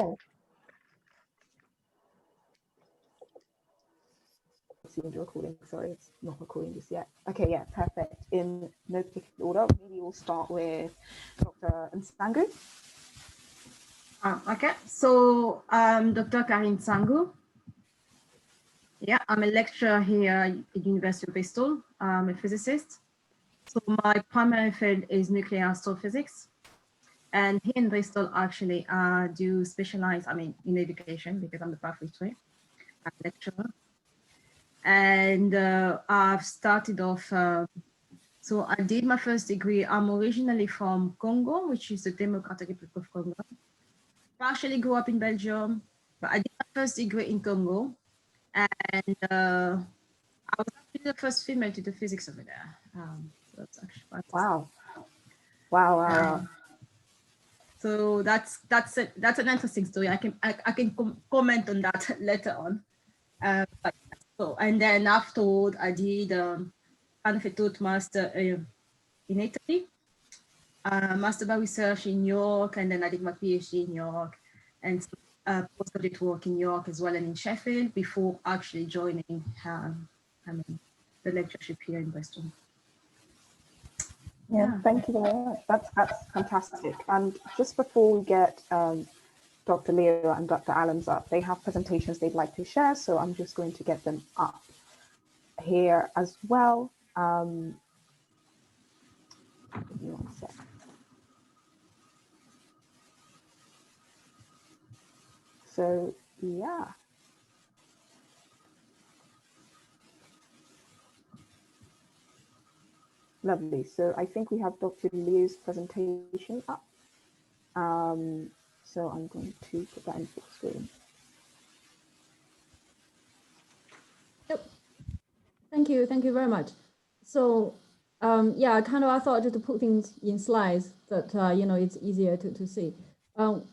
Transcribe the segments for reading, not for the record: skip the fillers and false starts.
Oh. The recording, sorry, it's not recording just yet. Okay, yeah, perfect. In no particular order, maybe we'll start with Dr. Nsangu. Okay, so I'm Dr. Karin Nsangu. Yeah, I'm a lecturer here at University of Bristol. I'm a physicist. So my primary field is nuclear astrophysics. And here in Bristol, actually, I do specialize, in education because I'm the pathway tree. I'm a lecturer. And I've started off, so I did my first degree. I'm originally from Congo, which is the Democratic Republic of Congo. Partially grew up in Belgium, but I did my first degree in Congo. And I was actually the first female to do physics over there. So that's actually wow. Wow. So that's an interesting story. I can comment on that later on. And then afterward, I did kind of a taught master in Italy, master by research in New York, and then I did my PhD in New York, and postgraduate work in New York as well and in Sheffield before actually joining the lectureship here in Bristol. Yeah, thank you very much. That's fantastic. And just before we get Dr. Leo and Dr. Allens up, they have presentations they'd like to share, so I'm just going to get them up here as well. Give me one sec. So yeah. Lovely. So I think we have Dr. Leo's presentation up. So I'm going to put that in full screen. Yep. Thank you very much. So yeah, I thought just to put things in slides that it's easier to see.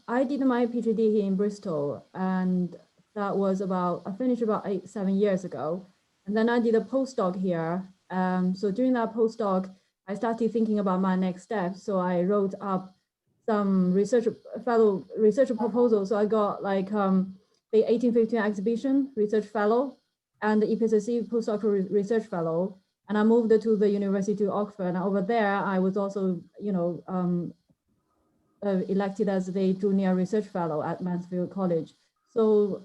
I did my PhD here in Bristol, and that was I finished about 7 years ago, and then I did a postdoc here. So during that postdoc, I started thinking about my next steps. So I wrote up some research proposals. So I got like the 1815 exhibition research fellow and the EPSC postdoctoral research fellow. And I moved to the University of Oxford. And over there, I was also, elected as the junior research fellow at Mansfield College. So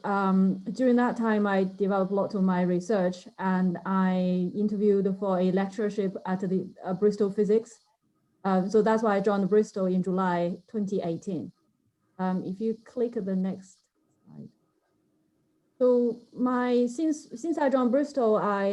during that time, I developed lots of my research, and I interviewed for a lectureship at the Bristol Physics. So that's why I joined Bristol in July 2018. If you click the next slide. So since I joined Bristol, I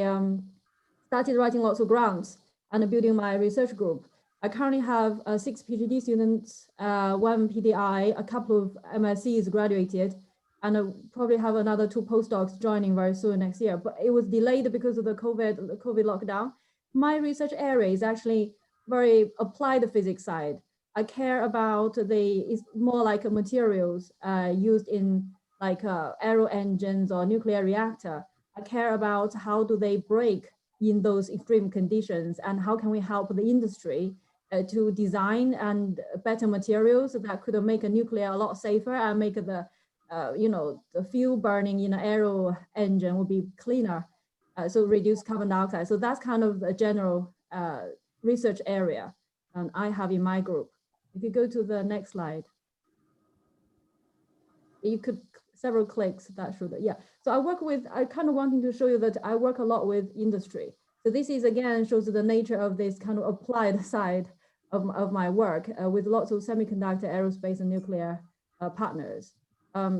started writing lots of grants and building my research group. I currently have 6 PhD students, 1 PDI, a couple of MSCs graduated, and I probably have another 2 postdocs joining very soon next year. But it was delayed because of the COVID lockdown. My research area is actually very applied physics side. I care about it's more like materials used in like aero engines or nuclear reactor. I care about how do they break in those extreme conditions, and how can we help the industry to design and better materials that could make a nuclear a lot safer and make the the fuel burning in an aero engine will be cleaner, so reduce carbon dioxide. So that's kind of a general research area I have in my group. If you go to the next slide, you could several clicks that should, yeah. So I kind of wanting to show you that I work a lot with industry. So this is again shows the nature of this kind of applied side of my work with lots of semiconductor, aerospace, and nuclear partners.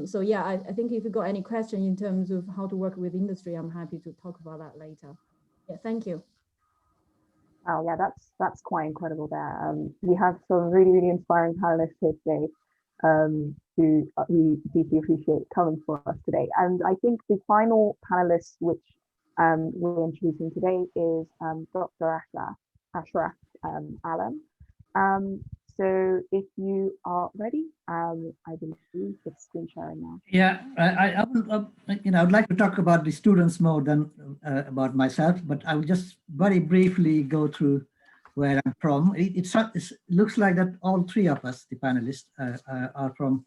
So yeah, I think if you got any question in terms of how to work with industry, I'm happy to talk about that later. Yeah, thank you. Oh yeah, that's quite incredible there. We have some really inspiring panelists here today who we deeply appreciate coming for us today. And I think the final panelist which we're introducing today is Dr. Ashraf Alam. So if you are ready, I believe it's screen sharing now. Yeah, I would like to talk about the students more than about myself, but I will just very briefly go through where I'm from. It looks like that all 3 of us, the panelists, are from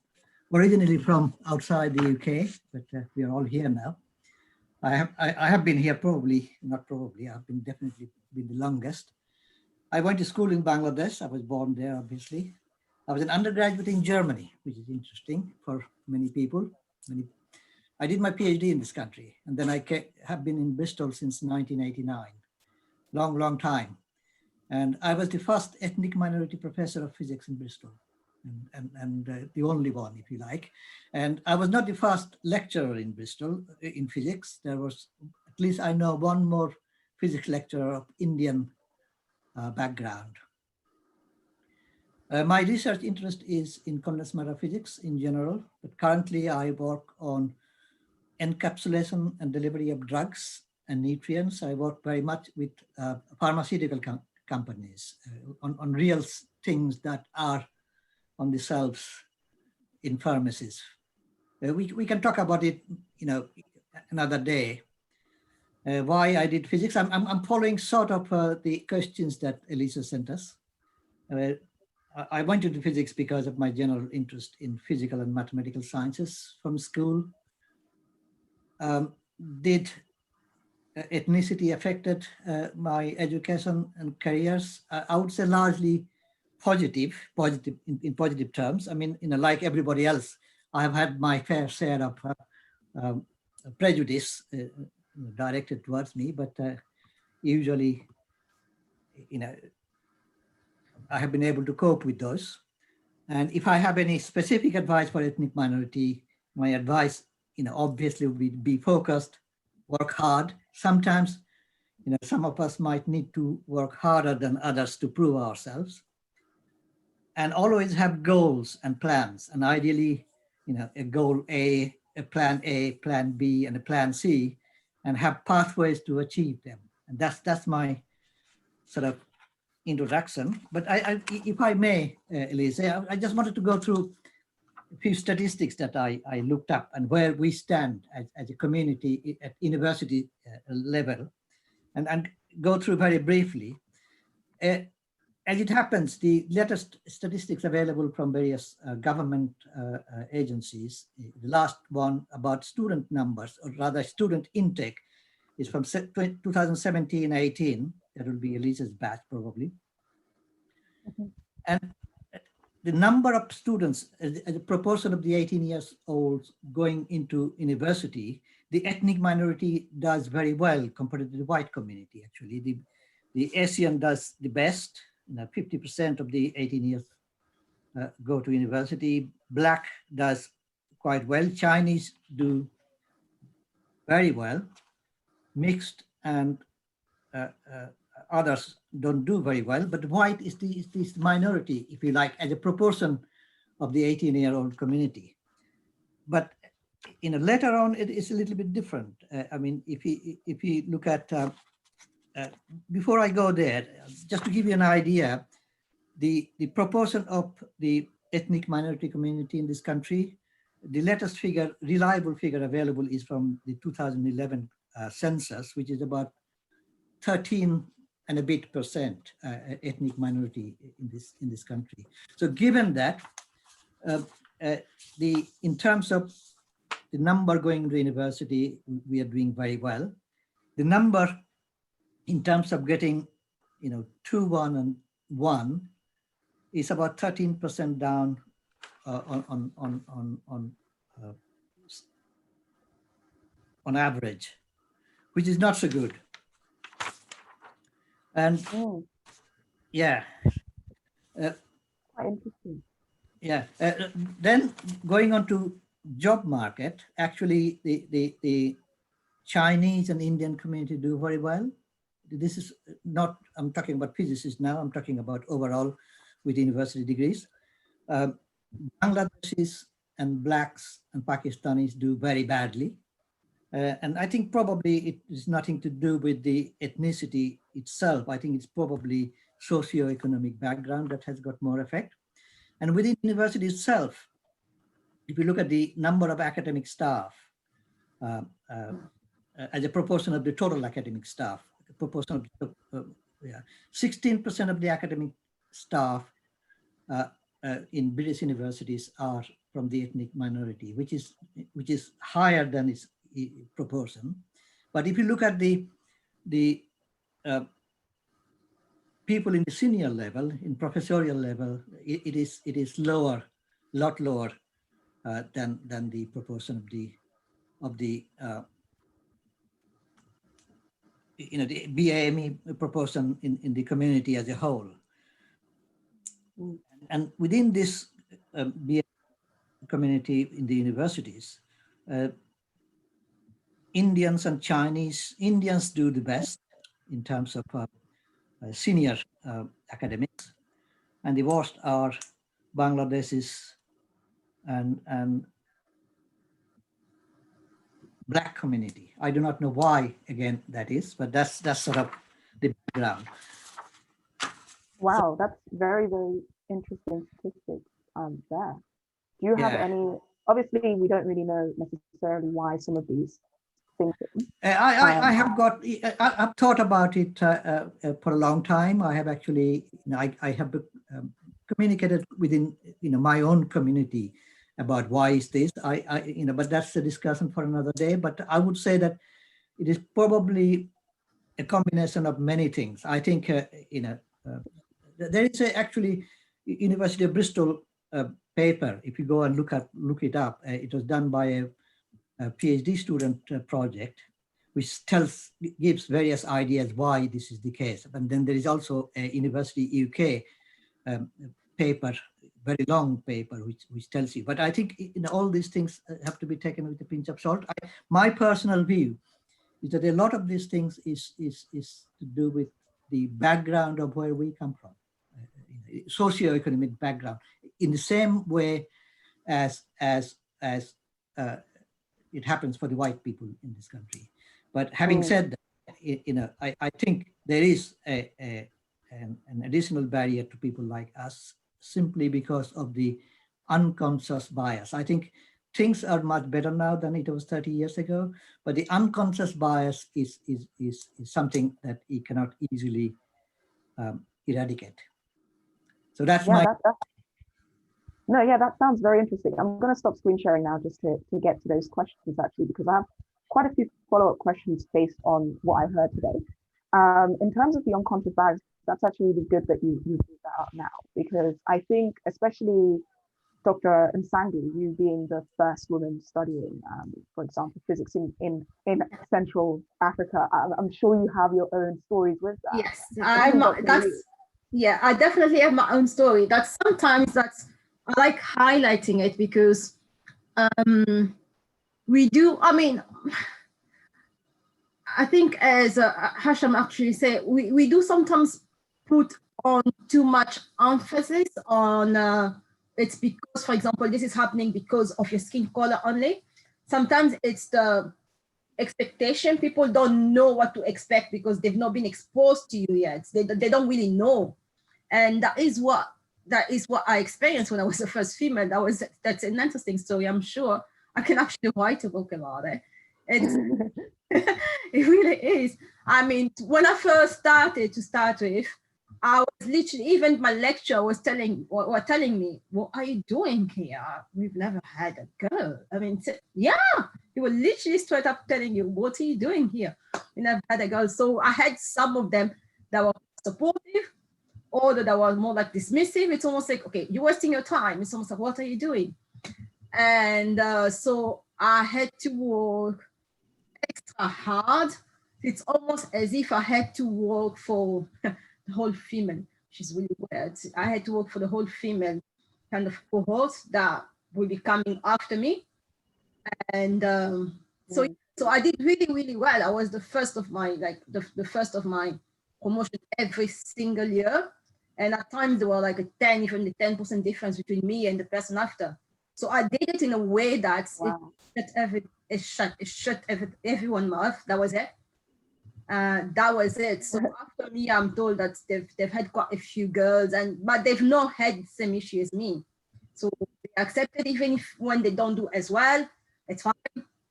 originally from outside the UK, but we are all here now. I have been here I've been definitely been the longest. I went to school in Bangladesh. I was born there, obviously. I was an undergraduate in Germany, which is interesting for many people. I did my PhD in this country, and then I have been in Bristol since 1989, long time. And I was the first ethnic minority professor of physics in Bristol, and the only one, if you like. And I was not the first lecturer in Bristol in physics. There was, at least I know, one more physics lecturer of Indian background. My research interest is in condensed matter physics in general, but currently I work on encapsulation and delivery of drugs and nutrients. I work very much with pharmaceutical companies on real things that are on the shelves in pharmacies. We can talk about it, another day. Why I did physics. I'm following sort of the questions that Elisa sent us. I went into physics because of my general interest in physical and mathematical sciences from school. Did ethnicity affected my education and careers? I would say largely positive in positive terms. I mean, like everybody else, I have had my fair share of prejudice directed towards me, but usually, I have been able to cope with those. And if I have any specific advice for ethnic minority, my advice, obviously would be focused, work hard. Sometimes, some of us might need to work harder than others to prove ourselves. And always have goals and plans. And ideally, a goal A, plan B, and a plan C, and have pathways to achieve them. And that's my sort of introduction. But if I may, Elise, I just wanted to go through a few statistics that I looked up and where we stand as a community at university level, and go through very briefly. As it happens, the latest statistics available from various government agencies, the last one about student numbers, or rather student intake, is from 2017-18. That will be Elisa's batch probably. Mm-hmm. And the number of students as a proportion of the 18 years olds going into university, the ethnic minority does very well compared to the white community. Actually, the Asian does the best. 50% of the 18 years go to university. Black does quite well. Chinese do very well. Mixed and others don't do very well, but white is this minority, if you like, as a proportion of the 18-year-old community. But later on, it is a little bit different. I mean, if you look at, before I go there, just to give you an idea, the proportion of the ethnic minority community in this country, the latest figure, reliable figure available is from the 2011 census, which is about 13 and a bit percent ethnic minority in this country. So given that, in terms of the number going to university, we are doing very well. The number in terms of getting, 2, 1, and 1 is about 13% down on average, which is not so good. And yeah, quite interesting. Yeah, then going on to job market, actually the Chinese and Indian community do very well. This is not, I'm talking about physicists now, I'm talking about overall with university degrees. Bangladeshis and blacks and Pakistanis do very badly. And I think probably it is nothing to do with the ethnicity itself. I think it's probably socioeconomic background that has got more effect. And within the university itself, if you look at the number of academic staff as a proportion of the total academic staff, proportion of 16% of the academic staff in British universities are from the ethnic minority, which is higher than its proportion. But if you look at the people in the senior level, in professorial level, it is lower, lot lower than the proportion of the the BME proportion in the community as a whole. And within this BME community in the universities, Indians and Chinese, Indians do the best in terms of senior academics, and the worst are Bangladeshis and Black community. I do not know why, again, that is, but that's sort of the background. Wow, that's very, very interesting statistics there. Do you have Yeah. any, obviously we don't really know necessarily why some of these things. I have I've thought about it for a long time. I have actually, I have communicated within, my own community about why is this. But that's a discussion for another day. But I would say that it is probably a combination of many things. I think, there is actually University of Bristol paper. If you go and look it up, it was done by a PhD student project, which gives various ideas why this is the case. And then there is also a University UK paper, very long paper, which tells you. But I think all these things have to be taken with a pinch of salt. My personal view is that a lot of these things is to do with the background of where we come from, socioeconomic background, in the same way as it happens for the white people in this country. But having said that, I think there is an additional barrier to people like us, simply because of the unconscious bias. I think things are much better now than it was 30 years ago, but the unconscious bias is something that you cannot easily eradicate. So that's that sounds very interesting. I'm going to stop screen sharing now just to get to those questions, actually, because I have quite a few follow-up questions based on what I heard today. In terms of the unconscious bias, that's actually really good that you bring that up now, because I think especially Dr. Nsangu, you being the first woman studying, for example, physics in Central Africa, I'm sure you have your own stories with that. Yes, I definitely have my own story. I like highlighting it because we do, I think as Hasham actually said, we do sometimes put on too much emphasis on it's because, for example, this is happening because of your skin color only. Sometimes it's the expectation. People don't know what to expect because they've not been exposed to you yet. They don't really know. And that is what I experienced when I was the first female. That's an interesting story. I'm sure I can actually write a book about it. It really is. When I first started to start with, I was literally, even my lecturer was telling me, what are you doing here? We've never had a girl. He was literally straight up telling you, what are you doing here? We never had a girl. So I had some of them that were supportive, or that were more like dismissive. It's almost like, okay, you're wasting your time. It's almost like, what are you doing? And so I had to work extra hard. It's almost as if I had to work for the whole female, which is really weird. I had to work for the whole female kind of cohort that will be coming after me. And so I did really, really well. I was the first of my, the first of my promotion every single year. And at times there were like a 10% difference between me and the person after. So I did it in a way that it shut everyone mouth. That was it. So after me, I'm told that they've had quite a few girls, but they've not had the same issue as me. So they accept it, even if when they don't do as well, it's fine.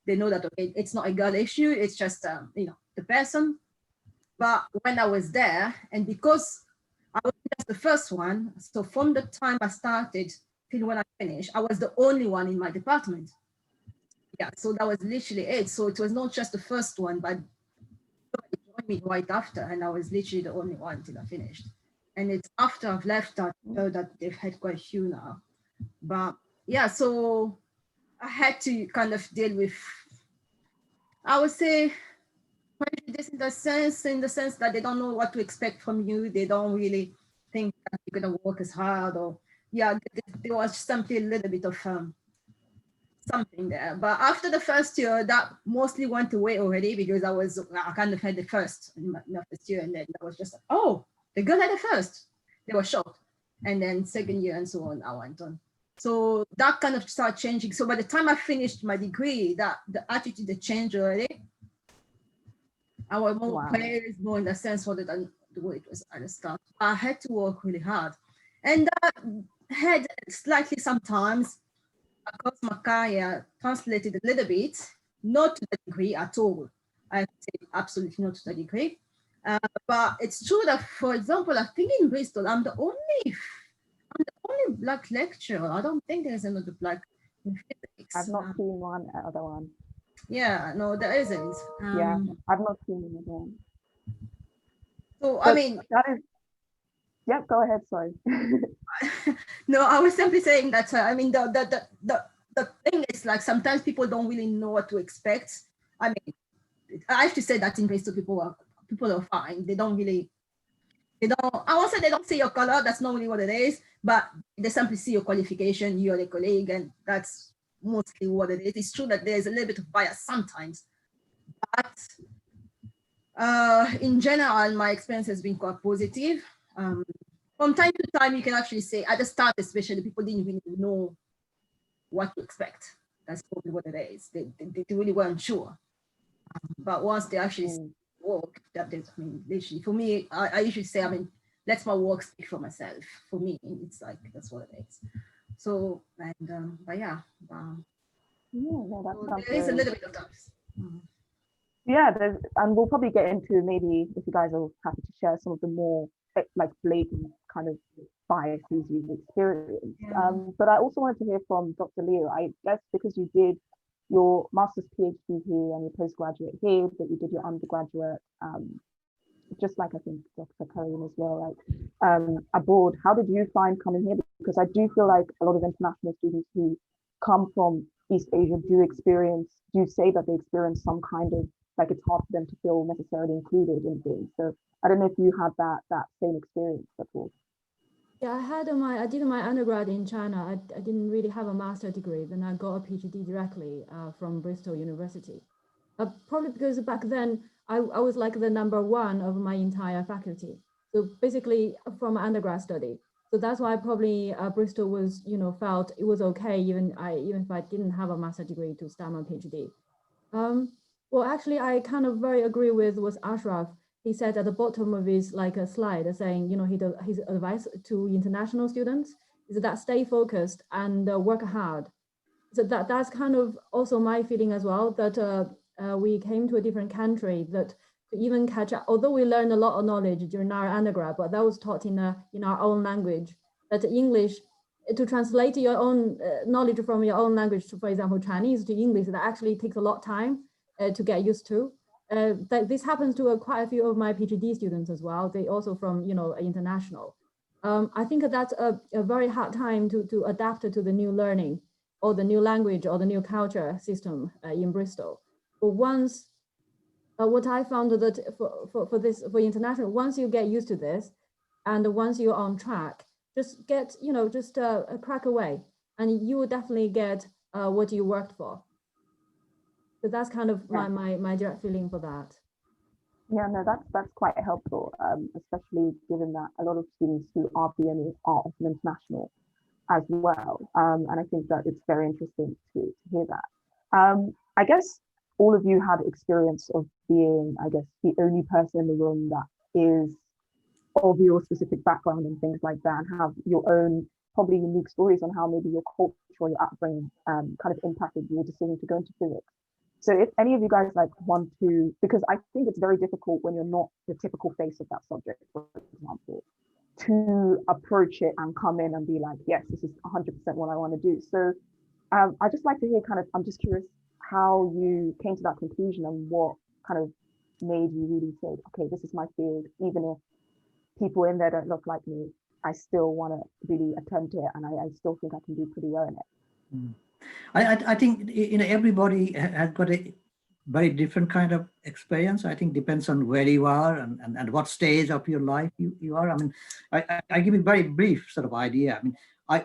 They know that, okay, it's not a girl issue. It's just the person. But when I was there, and because I was just the first one. So from the time I started till when I finished, I was the only one in my department. Yeah, so that was literally it. So it was not just the first one, but somebody joined me right after, and I was literally the only one till I finished. And it's after I've left that I know that they've had quite a few now. But yeah, so I had to kind of deal with, I would say, prejudice in the sense that they don't know what to expect from you. They don't really think that you're gonna work as hard, or yeah, there was simply a little bit of something there. But after the first year, that mostly went away already because I kind of had the first in my first year, and then I was just like, oh, the girl had the first. They were shocked, and then second year and so on, I went on. So that kind of started changing. So by the time I finished my degree, that the attitude had changed already. I was more praised, more in the sense rather than the way it was at the start. I had to work really hard, and that had slightly sometimes across my career translated a little bit, not to the degree at all. I have to say absolutely not to the degree. But it's true that, for example, I think in Bristol, I'm the only black lecturer. I don't think there's another black in physics. I've not seen one other one. Yeah, no, there isn't. Yeah, I've not seen another one. So, But I mean, that is, yeah, go ahead, sorry. no, I was simply saying that, I mean, the thing is, like, sometimes people don't really know what to expect. I mean, I have to say that in Bristol, people are fine. They don't, I won't say they don't see your color, that's not really what it is, but they simply see your qualification, you're a colleague, and that's mostly what it is. It's true that there's a little bit of bias sometimes, but in general, my experience has been quite positive. From time to time, you can actually say, at the start especially, people didn't really know what to expect. That's probably what it is. They really weren't sure. But once they actually work, that is, I mean, literally, for me, I usually say, I mean, let my work speak for myself. For me, it's like, that's what it is. So, and, but yeah. So there is a little bit of that. Yeah, and we'll probably get into, maybe if you guys are happy to share, some of the more like blatant kind of biases you've experienced. Yeah. But I also wanted to hear from Dr. Leo. I guess because you did your master's PhD here and your postgraduate here, but you did your undergraduate, just like I think Dr. Karim as well, like abroad. How did you find coming here? Because I do feel like a lot of international students who come from East Asia do say that they experience some kind of, like, it's hard for them to feel necessarily included in things. So I don't know if you had that same experience at all. Yeah, I did my undergrad in China. I didn't really have a master's degree. Then I got a PhD directly from Bristol University. Probably because back then I was like the number one of my entire faculty. So basically from undergrad study. So that's why probably Bristol was, felt it was okay even if I didn't have a master's degree to start my PhD. Well, actually, I kind of very agree with what Ashraf. He said at the bottom of his like a slide saying, his advice to international students is that stay focused and work hard. So that's kind of also my feeling as well, that we came to a different country, that to even catch up, although we learned a lot of knowledge during our undergrad, but that was taught in our own language, that English, to translate your own knowledge from your own language to, for example, Chinese to English, that actually takes a lot of time to get used to. This happens to quite a few of my PhD students as well. They also from, international. I think that's a very hard time to adapt to the new learning or the new language or the new culture system in Bristol. But once, what I found that for international, once you get used to this, and once you're on track, just get, crack away, and you will definitely get what you worked for. So that's kind of my direct feeling for that. Yeah, no, that's quite helpful, especially given that a lot of students who are BME are often international as well. And I think that it's very interesting to hear that. I guess all of you had experience of being, I guess, the only person in the room that is of your specific background and things like that, and have your own probably unique stories on how maybe your culture or your upbringing kind of impacted your decision to go into physics. So if any of you guys like want to, because I think it's very difficult when you're not the typical face of that subject, for example, to approach it and come in and be like, yes, this is 100% what I want to do. So I'd just like to hear kind of, I'm just curious how you came to that conclusion and what kind of made you really say, okay, this is my field, even if people in there don't look like me, I still want to really attempt it, and I still think I can do pretty well in it. Mm. I think everybody has got a very different kind of experience. I think depends on where you are and what stage of your life you are. I mean, I give you a very brief sort of idea. I mean,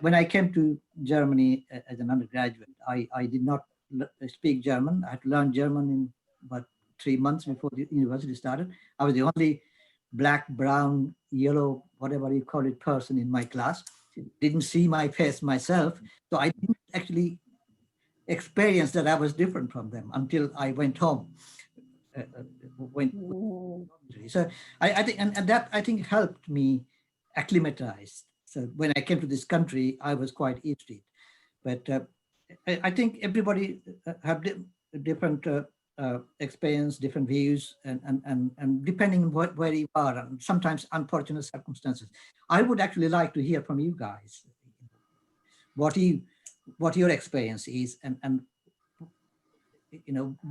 when I came to Germany as an undergraduate, I did not speak German. I had to learn German in about 3 months before the university started. I was the only black, brown, yellow, whatever you call it, person in my class. Didn't see my face myself. So I didn't actually experience that I was different from them until I went home. So I think, and that I think helped me acclimatize. So when I came to this country, I was quite used to it. But I think everybody have different experience, different views, and depending on where you are, and sometimes unfortunate circumstances. I would actually like to hear from you guys what your experience is, and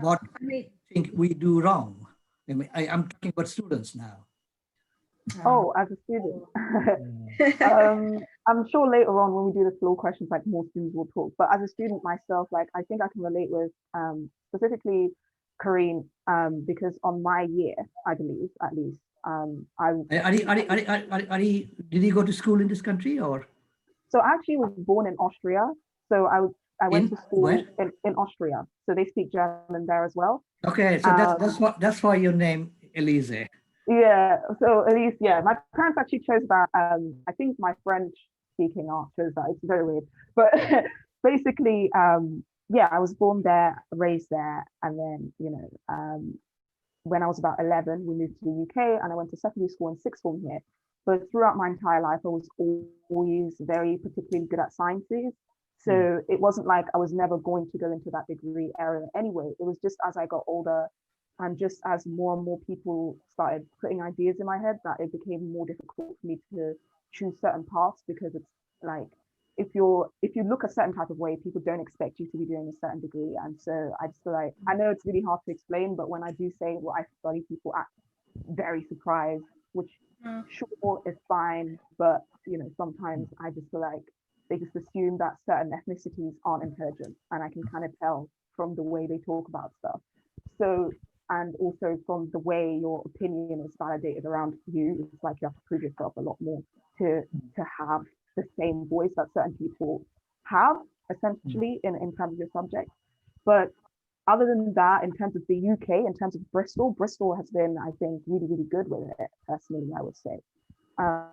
what you think we do wrong. I mean, I'm talking about students now. Oh, as a student, I'm sure later on when we do the floor questions, like more students will talk. But as a student myself, like I think I can relate with specifically Karine, because on my year, I believe at least, Did he go to school in this country or? So I actually was born in Austria. So I went to school in Austria. So they speak German there as well. Okay, so that's why your name Elise. Yeah, so at least, yeah, my parents actually chose that. I think my French speaking aunt chose that. It's very weird. But basically, yeah, I was born there, raised there, and then, when I was about 11, we moved to the UK and I went to secondary school and sixth form here. But throughout my entire life, I was always very particularly good at sciences. So it wasn't like I was never going to go into that degree area anyway. It was just as I got older and just as more and more people started putting ideas in my head, that it became more difficult for me to choose certain paths, because it's like if you look a certain type of way, people don't expect you to be doing a certain degree. And so I just feel like, I know it's really hard to explain, but when I do say what I study, people act very surprised, which sure is fine, but sometimes I just feel like they just assume that certain ethnicities aren't intelligent, and I can kind of tell from the way they talk about stuff. So, and also from the way your opinion is validated around you, it's like you have to prove yourself a lot more to have the same voice that certain people have, essentially, in terms of your subject. But other than that, in terms of the UK, in terms of Bristol has been, I think, really, really good with it, personally, I would say. I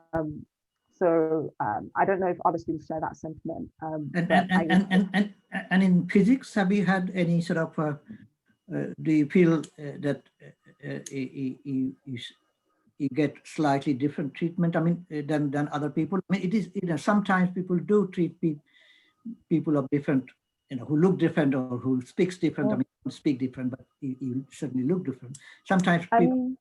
don't know if other students share that sentiment. And in physics, have you had any sort of, do you feel that you get slightly different treatment, I mean, than other people? I mean, it is, sometimes people do treat people of different, who look different or who speaks different. I mean, you don't speak different, but you certainly look different. Sometimes people.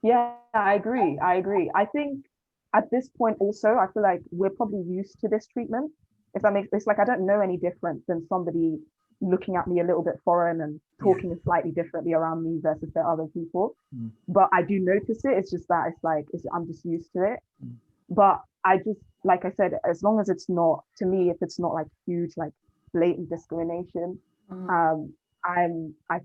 Yeah, I agree. I think at this point also, I feel like we're probably used to this treatment. If that makes, it's like I don't know any different than somebody looking at me a little bit foreign and talking slightly differently around me versus the other people. But I do notice it. It's just that it's like I'm just used to it. But I just, like I said, as long as it's not, to me, if it's not like huge, like blatant discrimination, I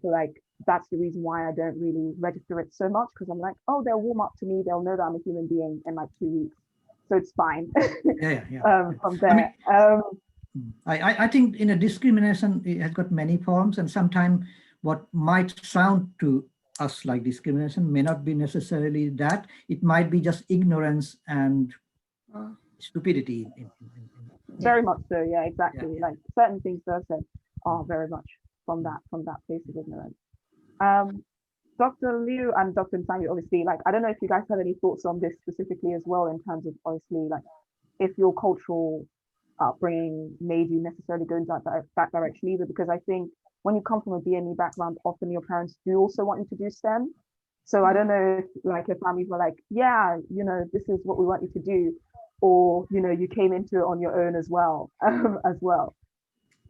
feel like that's the reason why I don't really register it so much, because I'm like, oh, they'll warm up to me, they'll know that I'm a human being in like 2 weeks, so it's fine. From there. I think discrimination, it has got many forms, and sometimes what might sound to us like discrimination may not be necessarily that. It might be just ignorance and stupidity. Very much so, yeah, exactly. Like certain things that I've said are very much from that place of ignorance. Dr. Liu and Dr. Nsangyu, obviously, like, I don't know if you guys have any thoughts on this specifically as well, in terms of, obviously, like, if your cultural upbringing made you necessarily go in that direction either, because I think when you come from a BME background, often your parents do also want you to do STEM. So I don't know if like your families were like, yeah, you know, this is what we want you to do, or you know, you came into it on your own as well, as well.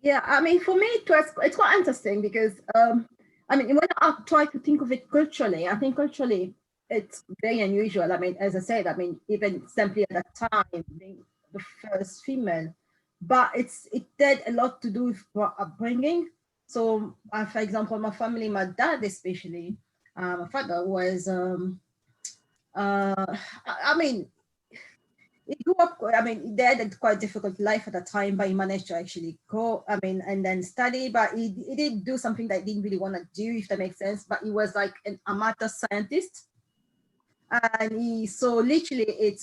Yeah, I mean, for me, it's quite interesting because, I mean, when I try to think of it culturally, I think culturally it's very unusual. I mean, as I said, I mean, even simply at that time, being the first female, but it did a lot to do with our upbringing. So, for example, my family, my dad especially, my father was, I mean, he grew up, I mean, they had a quite difficult life at the time, but he managed to actually go, I mean, and then study, but he did do something that he didn't really want to do, if that makes sense, but he was like an amateur scientist. And so literally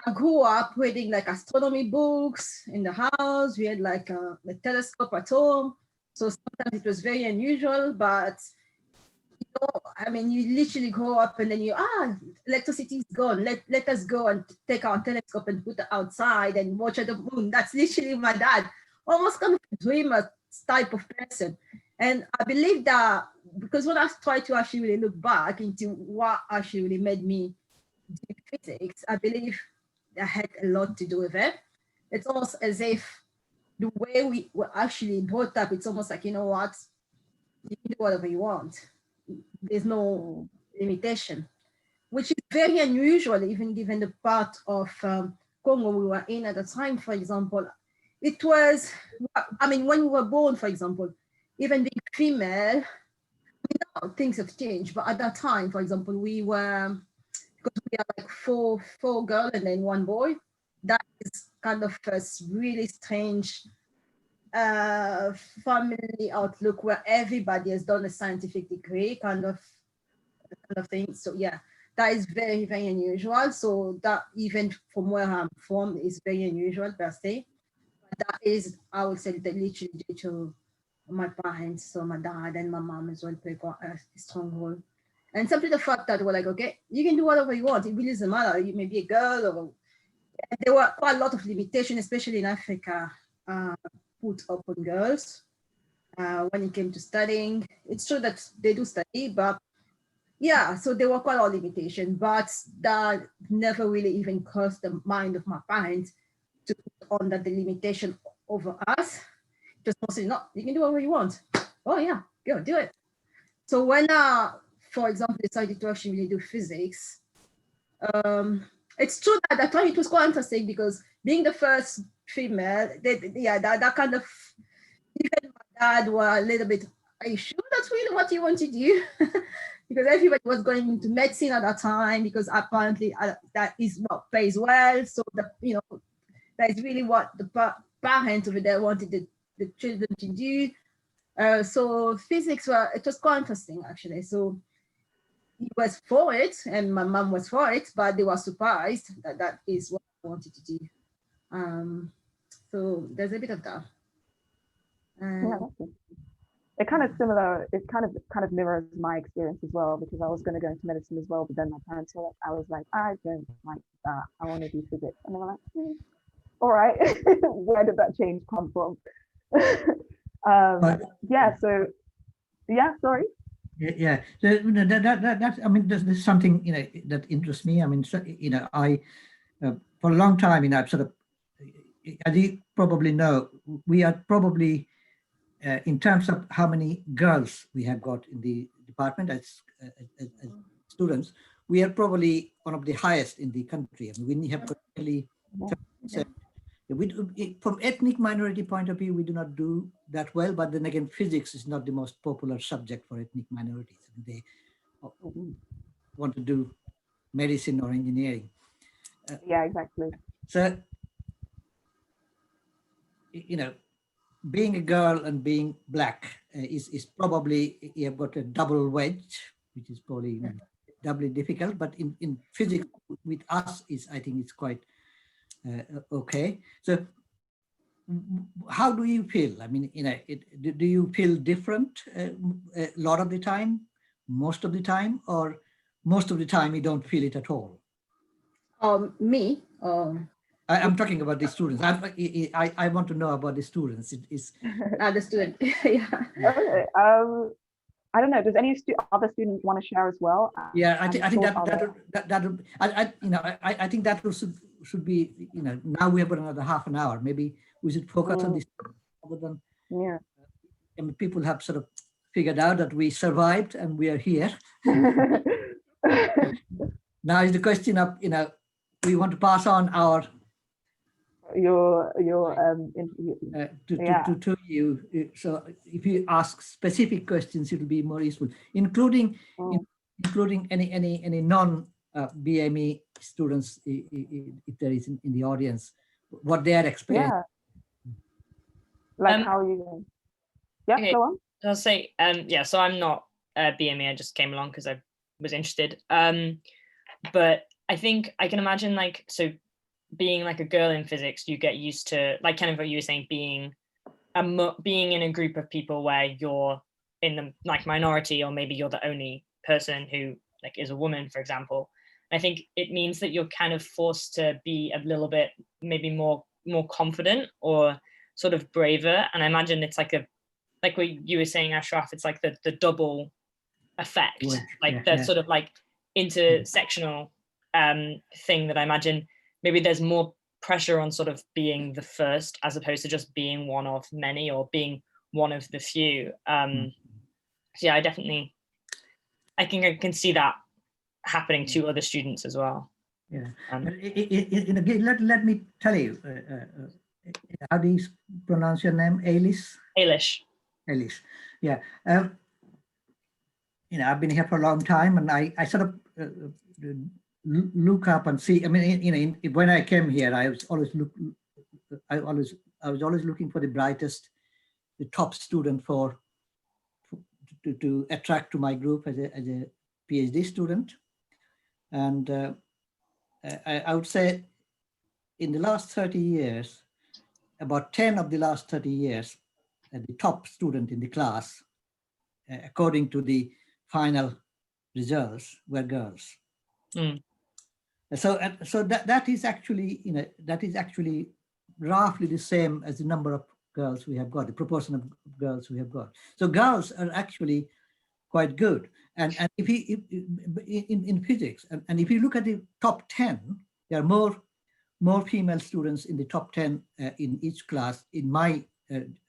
I grew up reading like astronomy books in the house. We had like a telescope at home. So sometimes it was very unusual, but I mean, you literally grow up and then electricity is gone. Let us go and take our telescope and put it outside and watch at the moon. That's literally my dad, almost kind of a dreamer type of person. And I believe that because when I try to actually really look back into what actually really made me do physics, I believe that had a lot to do with it. It's almost as if the way we were actually brought up, it's almost like, you know what, you can do whatever you want. There's no limitation, which is very unusual, even given the part of Congo we were in at the time, for example. It was, I mean, when we were born, for example, even being female, now things have changed, but at that time, for example, we were, because we are like four girls and then one boy, that is kind of a really strange family outlook where everybody has done a scientific degree kind of thing. So yeah, that is very, very unusual. So that even from where I'm from is very unusual per se. But that is, I would say, that literally due to my parents, so my dad and my mom as well play a strong role. And simply the fact that we're like, okay, you can do whatever you want. It really doesn't matter. You may be a girl or there were quite a lot of limitations, especially in Africa, put up on girls when it came to studying. It's true that they do study, but yeah, so there were quite a lot of limitations, but that never really even crossed the mind of my parents to put on that the limitation over us. Just mostly, no, you can do whatever you want. Oh yeah, go do it. So when, for example, decided to actually really do physics, it's true that at that time it was quite interesting because being the first female, that kind of, even my dad were a little bit, are you sure that's really what you want to do? Because everybody was going into medicine at that time because apparently that is what pays well. So that is really what the parents over there wanted the children to do. So physics it was quite interesting actually. So he was for it and my mom was for it, but they were surprised that is what I wanted to do. So there's a bit of that. Yeah, it kind of similar. It kind of mirrors my experience as well because I was going to go into medicine as well, but then my parents were like, I was like, I don't like that. I want to do physics, and they were like, all right, where did that change come from? Yeah. So yeah, sorry. Yeah, that I mean, there's something that interests me. I mean, I for a long time, I've sort of, as you probably know, we are probably in terms of how many girls we have got in the department as students, we are probably one of the highest in the country. I mean, we have got nearly 30%. From ethnic minority point of view, we do not do that well, but then again, physics is not the most popular subject for ethnic minorities. I mean, they want to do medicine or engineering. Yeah, exactly. So, being a girl and being black is probably, you have got a double wedge, which is probably doubly difficult, but in physics with us I think it's quite okay. So how do you feel? I mean, do you feel different a lot of the time, most of the time, or most of the time you don't feel it at all? Me? I'm talking about the students. I want to know about the students. It is the student. Yeah. Okay. I don't know. Does any other students want to share as well? Yeah, I think I think that should be, now we have got another half an hour. Maybe we should focus on this other than, Yeah. People have sort of figured out that we survived and we are here. Now is the question of, we want to pass on our your to you. So if you ask specific questions, it will be more useful, including any non BME students, if there is in the audience, what they are experiencing. Yeah. Like how are you going? Yeah, okay. go on. I'll say, yeah, so I'm not BME, I just came along because I was interested. But I think I can imagine, like, so being like a girl in physics, you get used to, like, kind of what you were saying, being in a group of people where you're in the like minority, or maybe you're the only person who like is a woman, for example. I think it means that you're kind of forced to be a little bit maybe more confident or sort of braver. And I imagine it's like what you were saying, Ashraf, it's like the double effect, like the sort of like intersectional thing that I imagine maybe there's more pressure on sort of being the first as opposed to just being one of many or being one of the few. So yeah, I think I can see that happening to other students as well. Yeah. Let me tell you, how do you pronounce your name? Eilish? Eilish. Eilish. Yeah. I've been here for a long time, and I sort of look up and see. I mean, when I came here, I was always looking for the brightest, the top student to attract to my group as a PhD student. And I would say in the last 30 years, about 10 of the last 30 years, the top student in the class, according to the final results, were girls. So that is actually, roughly the same as the number of girls we have got, the proportion of girls we have got. So girls are actually quite good. And if in physics, and if you look at the top 10, there are more female students in the top 10 in each class, in my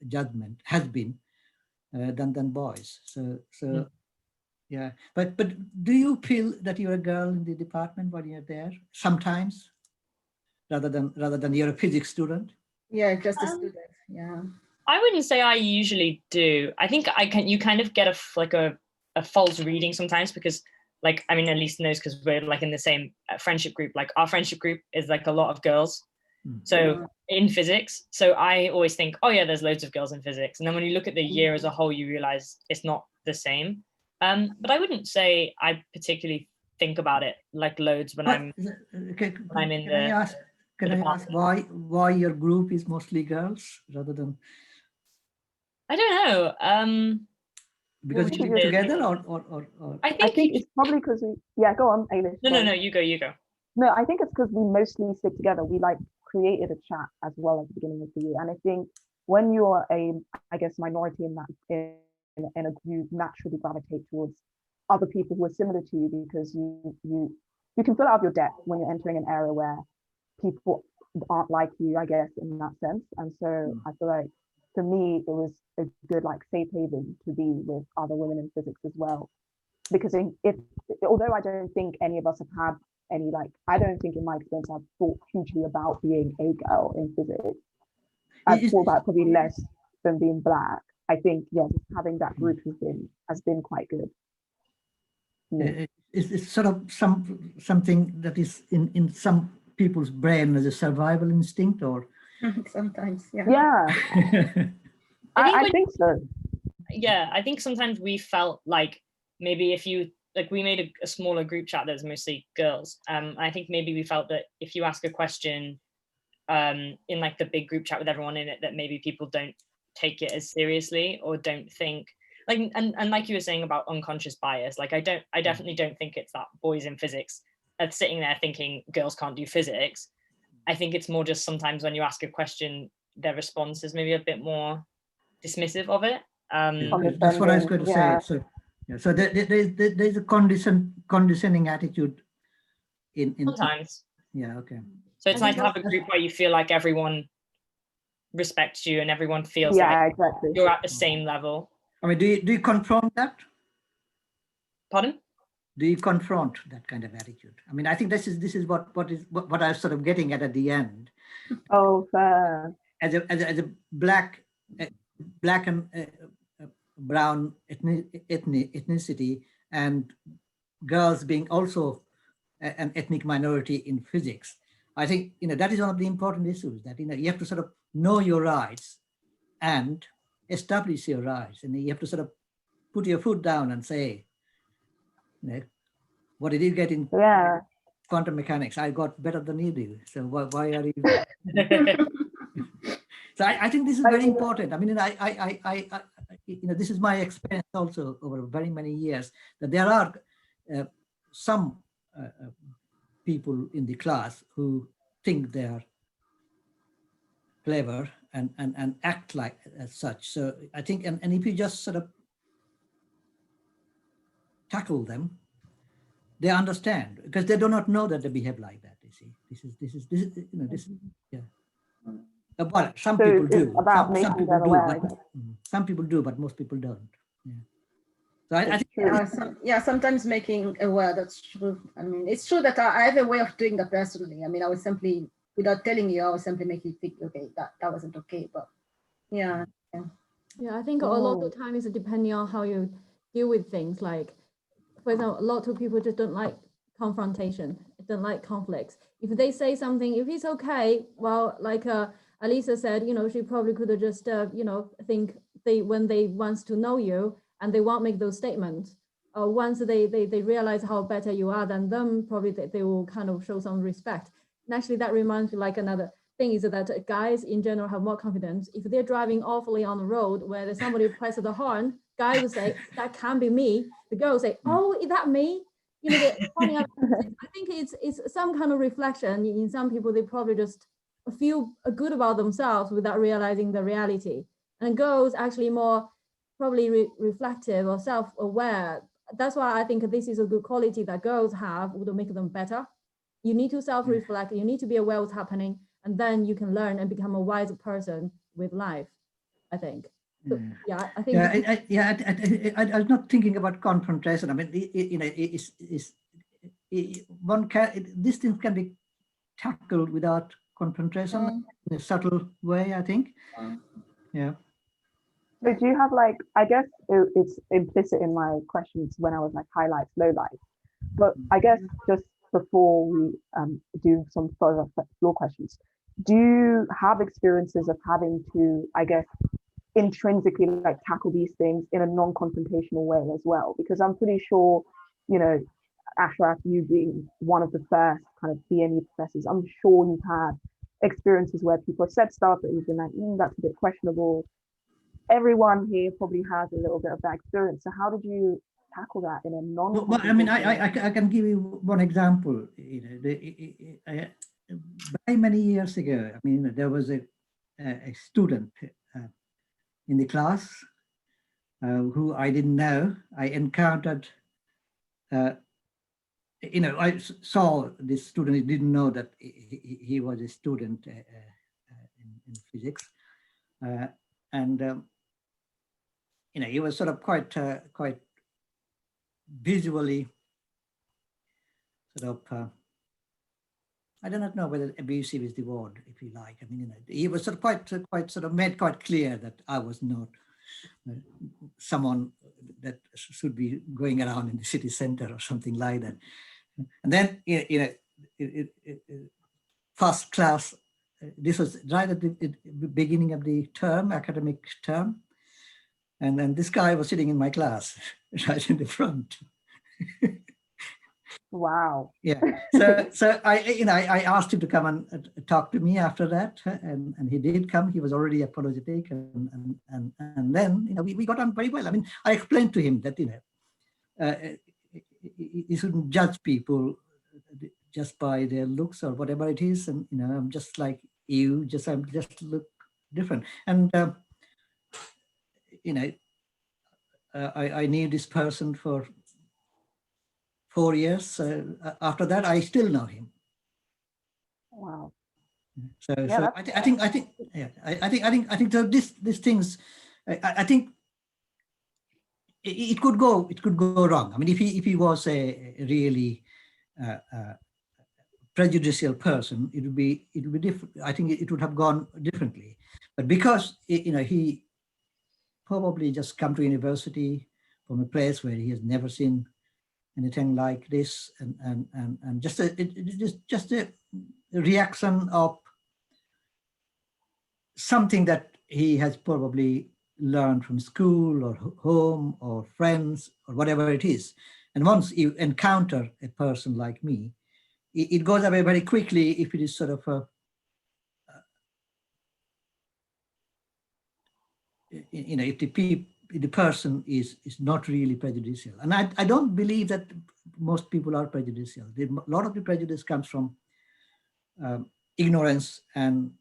judgment, has been than boys. So yeah. But do you feel that you're a girl in the department when you're there sometimes, rather than you're a physics student? Yeah, just a student. Yeah. I wouldn't say I usually do. I think you kind of get a false reading sometimes, because like, I mean, at least knows, because we're like in the same friendship group, like our friendship group is like a lot of girls. So in physics, so I always think, oh yeah, there's loads of girls in physics. And then when you look at the year as a whole, you realize it's not the same. But I wouldn't say I particularly think about it like loads when I'm in the. Can I ask why your group is mostly girls rather than? I don't know. Because you live together, or I think it's probably because go on, Eilish. No, you go. No, I think it's because we mostly stick together. We like created a chat as well at the beginning of the year, and I think when you're I guess minority in a group, you naturally gravitate towards other people who are similar to you, because you can fill out your depth when you're entering an area where people aren't like you, I guess, in that sense. And so I feel like for me, it was a good like safe haven to be with other women in physics as well. Because although I don't think any of us have had any, like, I don't think in my experience I've thought hugely about being a girl in physics. I've thought about probably less than being black. I think, just having that group has been quite good. It's sort of something that is in some people's brain as a survival instinct, or sometimes, I think so. Yeah, I think sometimes we felt like maybe if you like, we made a smaller group chat that's mostly girls. I think maybe we felt that if you ask a question in like the big group chat with everyone in it, that maybe people don't take it as seriously, or don't think like, and like you were saying about unconscious bias, like I definitely don't think it's that boys in physics are sitting there thinking girls can't do physics. I think it's more just sometimes when you ask a question, their response is maybe a bit more dismissive of it. That's what I was going to say. Yeah. So there's a condescending attitude in Sometimes. yeah, okay. So it's I nice think to have a group where you feel like everyone respects you and everyone feels Yeah, like exactly. you're at the same level. I mean, do you confront that? Pardon? Do you confront that kind of attitude? I mean, I think this is what I was sort of getting at the end. Oh, fair. As a black and brown ethnicity, and girls being also an ethnic minority in physics, I think that is one of the important issues, that you have to sort of know your rights and establish your rights, and you have to sort of put your foot down and say, what did you get in Yeah. quantum mechanics? I got better than you do. So why are you? So I think this is very important. I mean, I this is my experience also over very many years, that there are some people in the class who think they are clever and act like as such. So I think, and if you just sort of tackle them, they understand, because they do not know that they behave like that. You see, this yeah. Well, some So people it's do. about Some making people them do, aware, I but guess. some people do, but most people don't. Yeah. So I It's think true. Yeah, sometimes making aware, that's true. I mean, it's true that I have a way of doing that personally. I mean, I was simply, without telling you, I was simply making you think, okay, that wasn't okay. But yeah. Yeah, I think a lot of time is depending on how you deal with things. Like, for example, a lot of people just don't like confrontation, don't like conflicts. If they say something, if it's okay, well, like Alisa said, she probably could have just, think when they wants to know you and they won't make those statements. Once they realize how better you are than them, probably they will kind of show some respect. And actually, that reminds me, like, another thing is that guys in general have more confidence. If they're driving awfully on the road where there's somebody presses the horn, guy would say, that can't be me. The girl will say, oh, is that me? They're pointing out. I think it's some kind of reflection. In some people, they probably just feel good about themselves without realizing the reality. And girls actually more probably reflective or self-aware. That's why I think this is a good quality that girls have, would make them better. You need to self-reflect, you need to be aware what's happening, and then you can learn and become a wiser person with life, I think. So, yeah, I think. I was not thinking about confrontation. I mean, these things can be tackled without confrontation in a subtle way, I think. Yeah. So do you have like, I guess it's implicit in my questions when I was like highlights, lowlights, but I guess just before we do some further floor questions, do you have experiences of having to, I guess, intrinsically like tackle these things in a non-confrontational way as well? Because I'm pretty sure, Ashraf, you being one of the first kind of BME professors, I'm sure you've had experiences where people have said stuff that you've been like, that's a bit questionable. Everyone here probably has a little bit of that experience. So how did you tackle that in a non? Well, I mean, I can give you one example. Very many years ago, I mean, there was a student in the class who I didn't know. I encountered, I saw this student. He didn't know that he was a student in physics, and he was sort of quite visually sort of. I do not know whether abusive is the word, if you like. I mean, he was sort of quite sort of made quite clear that I was not someone that should be going around in the city center or something like that. And then, first class, this was right at the beginning of the term, academic term. And then this guy was sitting in my class, right in the front. Wow. Yeah. So I asked him to come and talk to me after that, and he did come. He was already apologetic, and then we got on very well. I mean, I explained to him that you shouldn't judge people just by their looks or whatever it is, and I'm just like you, I'm just look different, and I knew this person for 4 years. After that, I still know him. Wow. So, Yeah, so I think, yeah, I think so these things, I think it could go wrong. I mean, if he was a really prejudicial person, it would be different. I think it would have gone differently. But because he probably just come to university from a place where he has never seen anything like this, and just a reaction of something that he has probably learned from school or home or friends or whatever it is. And once you encounter a person like me, it goes away very quickly if it is sort of if the person is not really prejudicial. And I don't believe that most people are prejudicial. A lot of the prejudice comes from ignorance and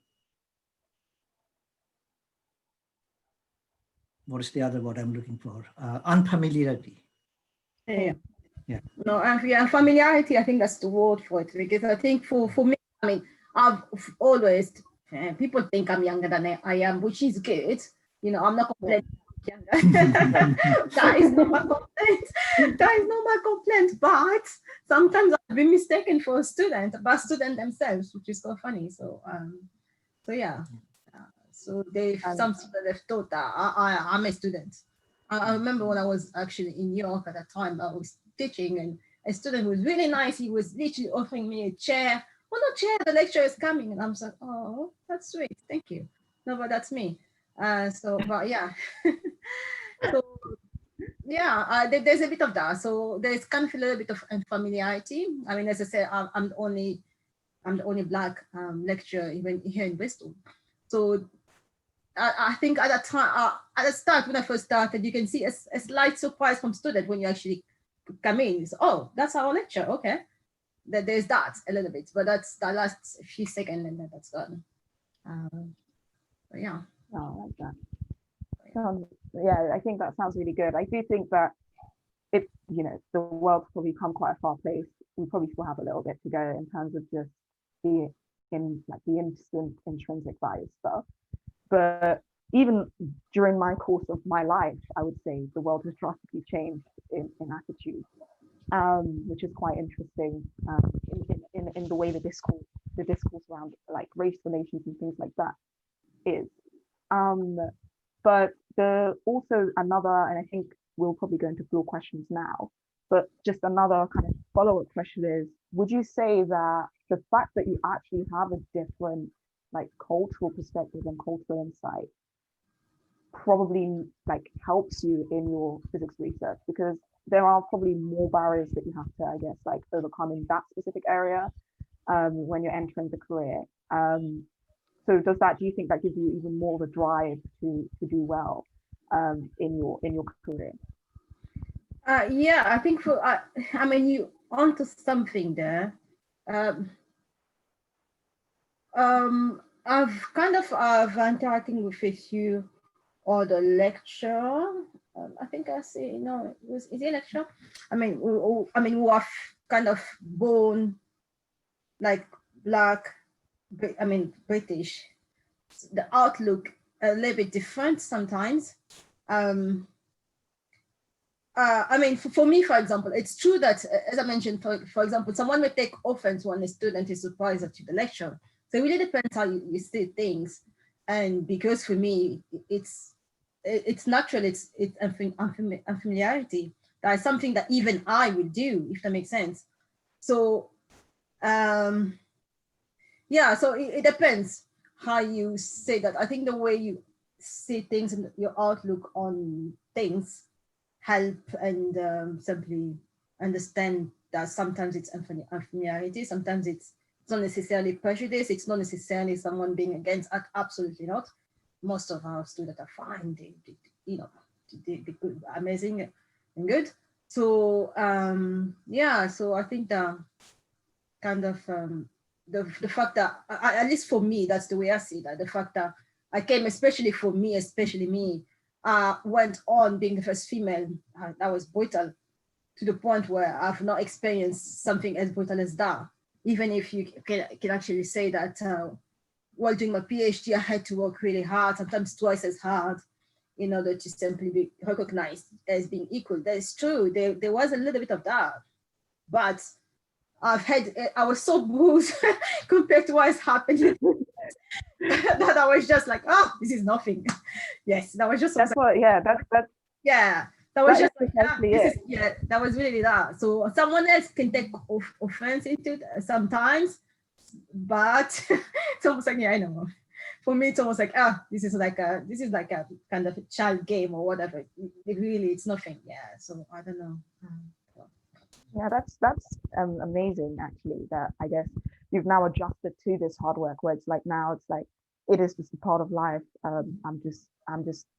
what is the other word I'm looking for? Unfamiliarity. Yeah. Yeah. No, and familiarity, I think that's the word for it, because I think for me, I mean, I've always, people think I'm younger than I am, which is good. I'm not complaining younger. That is not my complaint. That is not my complaint, but sometimes I've been mistaken for a student, by students themselves, which is so funny. So, yeah. So some students have thought that I'm a student. I remember when I was actually in New York at that time, I was teaching, and a student was really nice. He was literally offering me a chair. Oh, no chair, the lecturer is coming. And I'm like, oh, that's sweet. Thank you. No, but that's me. But yeah. So yeah, there's a bit of that. So there's kind of a little bit of unfamiliarity. I mean, as I said, I'm the only Black lecturer even here in Bristol. So I think at that time, at the start, when I first started, you can see a slight surprise from students when you actually come in. It's, oh, that's our lecture. Okay. There's that a little bit, but that lasts a few seconds and then that's gone. But yeah. Oh, I like that. Yeah, I think that sounds really good. I do think that it's, the world's probably come quite a far place. We probably still have a little bit to go in terms of just the instant intrinsic bias stuff. But even during my course of my life, I would say the world has drastically changed in attitude, which is quite interesting in the way the discourse around like race relations and things like that is. But also another, and I think we'll probably go into floor questions now, but just another kind of follow-up question is, would you say that the fact that you actually have a different like cultural perspective and cultural insight probably like helps you in your physics research, because there are probably more barriers that you have to, I guess, like overcome in that specific area when you're entering the career. So do you think that gives you even more of a drive to do well in your career? Yeah, I think I mean, you onto something there. I've kind of interacting with a few other lecturer. I think I say no. Is it a lecturer? I mean, who are kind of born like Black. I mean, British. The outlook a little bit different sometimes. I mean, for me, for example, it's true that, as I mentioned, for example, someone may take offense when a student is surprised at the lecture. So it really depends how you see things. And because for me, it's natural, it's unfamiliarity. That is something that even I would do, if that makes sense. So, yeah, so it depends how you say that. I think the way you see things and your outlook on things help and simply understand that sometimes it's unfamiliarity, sometimes it's not necessarily prejudice, it's not necessarily someone being against, absolutely not. Most of our students are fine, they're good, amazing and good. So yeah, so I think that kind of the fact that, at least for me, that's the way I see that, the fact that I came, especially me, went on being the first female. That was brutal, to the point where I've not experienced something as brutal as that. Even if you can actually say that while doing my PhD, I had to work really hard, sometimes twice as hard, in order to simply be recognized as being equal. That is true. There was a little bit of that, but I was so bruised compared to what is happening that I was just like, oh, this is nothing. Yes, that was just. That's what. Yeah, that's. Yeah, that was That just is like, precisely it. yeah, that was really that. So someone else can take offense into it sometimes, but it's almost like, yeah, I know. For me, it's almost like, this is like a kind of a child game or whatever. It's nothing. Yeah. So I don't know. Yeah, that's amazing actually, that I guess you've now adjusted to this hard work where it's like now it's like it is just a part of life. I'm just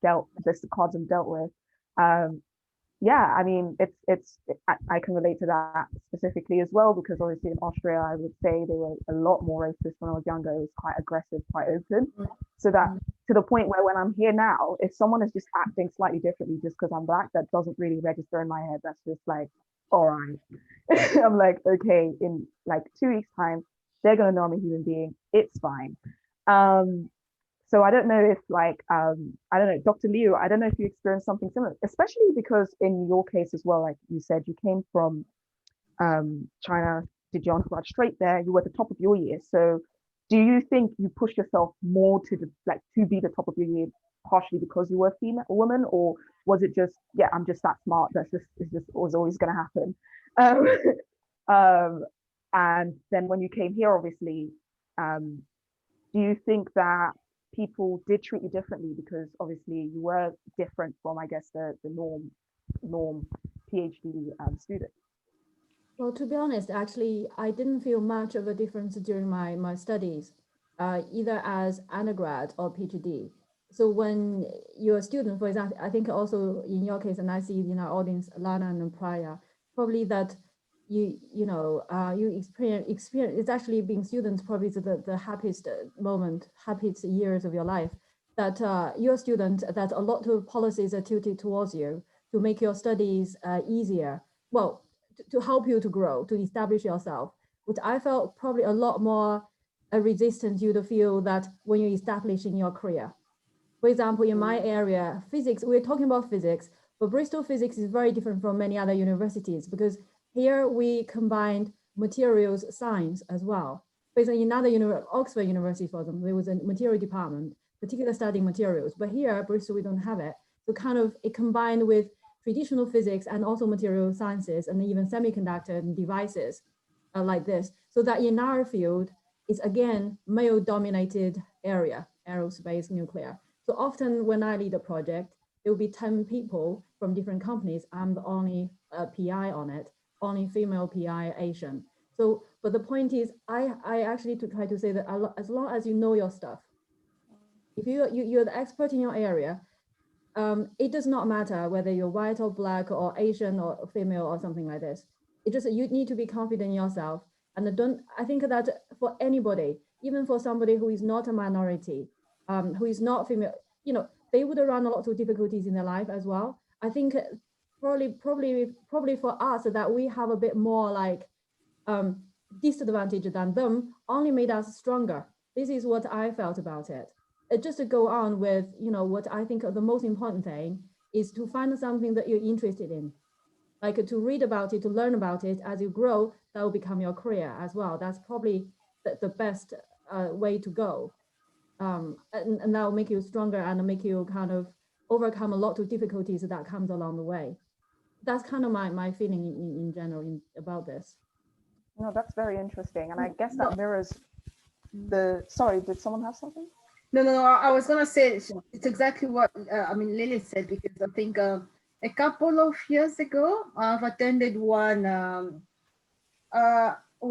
dealt this the cards I'm dealt with. Yeah, I mean I can relate to that specifically as well, because obviously in Austria I would say they were a lot more racist when I was younger. It was quite aggressive, quite open. So that to the point where when I'm here now, if someone is just acting slightly differently just because I'm black, that doesn't really register in my head. That's just like, all right. I'm like, okay, in like 2 weeks time, they're gonna know I'm a human being. It's fine. So I don't know if like I don't know, Dr. Liu, I don't know if you experienced something similar, especially because in your case as well, like you said, you came from China, did your undergrad straight there, you were at the top of your year. So do you think you pushed yourself more to the like to be the top of your year partially because you were a female, a woman, or was it just, yeah, I'm just that smart, it's just was always gonna happen? And then when you came here, obviously, do you think that people did treat you differently because obviously you were different from, I guess, the norm PhD student? Well, to be honest, actually, I didn't feel much of a difference during my studies, either as undergrad or PhD. So when you're a student, for example, I think also in your case, and I see in our audience, Lana and Priya, probably that you experience it's actually being students probably the happiest moment, happiest years of your life, that you're a student, that a lot of policies are tilted towards you to make your studies easier. Well, to help you to grow, to establish yourself. But I felt probably a lot more resistant you to feel that when you're establishing your career. For example, in my area, physics, we're talking about physics, but Bristol physics is very different from many other universities because here we combined materials science as well. For example, in another Oxford University, for them, there was a material department, particularly studying materials, but here at Bristol, we don't have it. So kind of it combined with traditional physics and also material sciences and even semiconductor and devices like this. So that in our field, it's again, male dominated area, aerospace, nuclear. So often when I lead a project, there will be 10 people from different companies. I'm the only PI on it, only female PI Asian. So, but the point is, I actually try to say that as long as you know your stuff, if you're the expert in your area, it does not matter whether you're white or black or Asian or female or something like this. It just, you need to be confident in yourself. And I think that for anybody, even for somebody who is not a minority, who is not female, they would run a lot of difficulties in their life as well. I think probably for us that we have a bit more like disadvantage than them only made us stronger. This is what I felt about it. Just to go on with, what I think the most important thing is to find something that you're interested in, like to read about it, to learn about it. As you grow, that will become your career as well. That's probably the best way to go. And that will make you stronger and make you kind of overcome a lot of difficulties that comes along the way. That's kind of my feeling in general about this. No, that's very interesting. And I guess that mirrors sorry, did someone have something? No, I was gonna say it's exactly what Lily said, because I think a couple of years ago I've attended one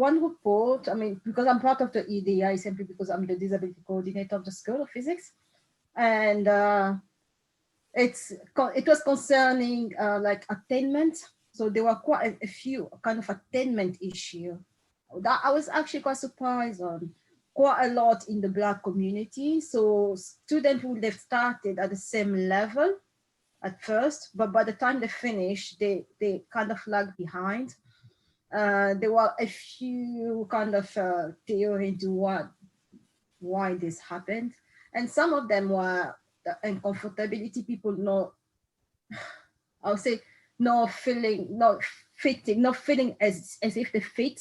report. Because I'm part of the EDI simply because I'm the disability coordinator of the School of Physics, and it was concerning like attainment. So there were quite a few kind of attainment issue that I was actually quite surprised on. Quite a lot in the Black community. So students would have started at the same level at first, but by the time they finish, they kind of lag behind. There were a few kind of theory into why this happened, and some of them were the uncomfortability. People not, I would say, not feeling, not fitting, not feeling as if they fit,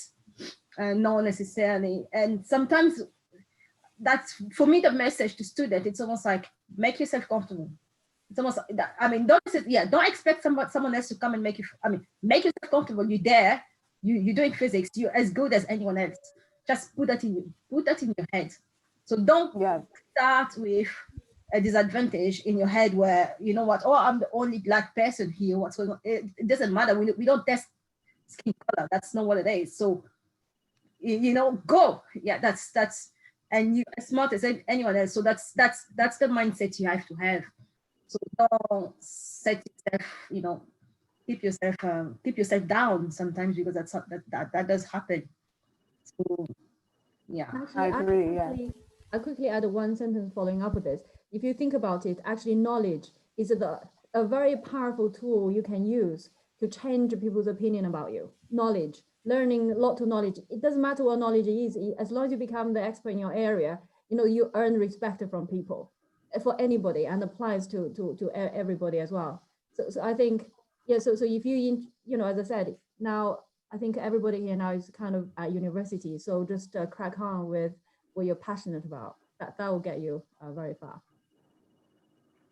not necessarily. And sometimes that's, for me, the message to students. It's almost like, make yourself comfortable. It's almost like that. I mean, don't expect someone else to come and make you. I mean, make yourself comfortable. You're there. You're doing physics. You're as good as anyone else. Just put that in your head. So don't start with a disadvantage in your head where, you know what, oh, I'm the only Black person here. What's going on? It doesn't matter. We don't test skin color. That's not what it is. So, you know, go. Yeah, that's and you're as smart as anyone else. So that's the mindset you have to have. So don't set yourself, you know, keep yourself down sometimes, because that does happen. So yeah, Actually, I agree. I'll quickly add one sentence following up with this. If you think about it, actually knowledge is a very powerful tool you can use to change people's opinion about you. Knowledge, learning a lot of knowledge. It doesn't matter what knowledge is, as long as you become the expert in your area, you know, you earn respect from people, for anybody, and applies to everybody as well. So I think, yeah, so if you know, as I said, now I think everybody here now is kind of at university, so just crack on with what you're passionate about. That will get you very far.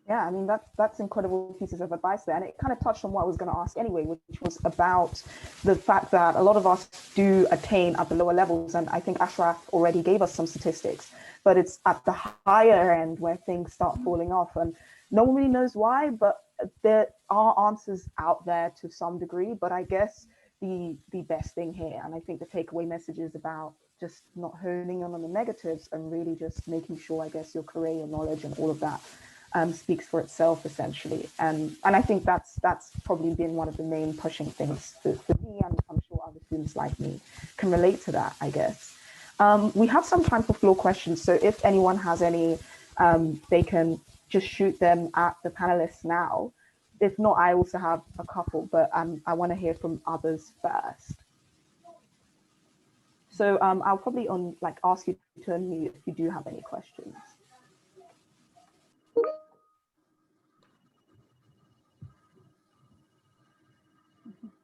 Yeah, I mean, that's incredible pieces of advice there. And it kind of touched on what I was going to ask anyway, which was about the fact that a lot of us do attain at the lower levels. And I think Ashraf already gave us some statistics, but it's at the higher end where things start falling off. And no one really knows why, but there are answers out there to some degree. But I guess the best thing here, and I think the takeaway message is about just not honing in on the negatives and really just making sure, I guess, your career, your knowledge and all of that speaks for itself, essentially. And I think that's probably been one of the main pushing things for me, and I'm sure other students like me can relate to that, I guess. We have some time for floor questions, so if anyone has any, they can just shoot them at the panelists now. If not, I also have a couple, but I want to hear from others first. So I'll probably ask you to unmute if you do have any questions.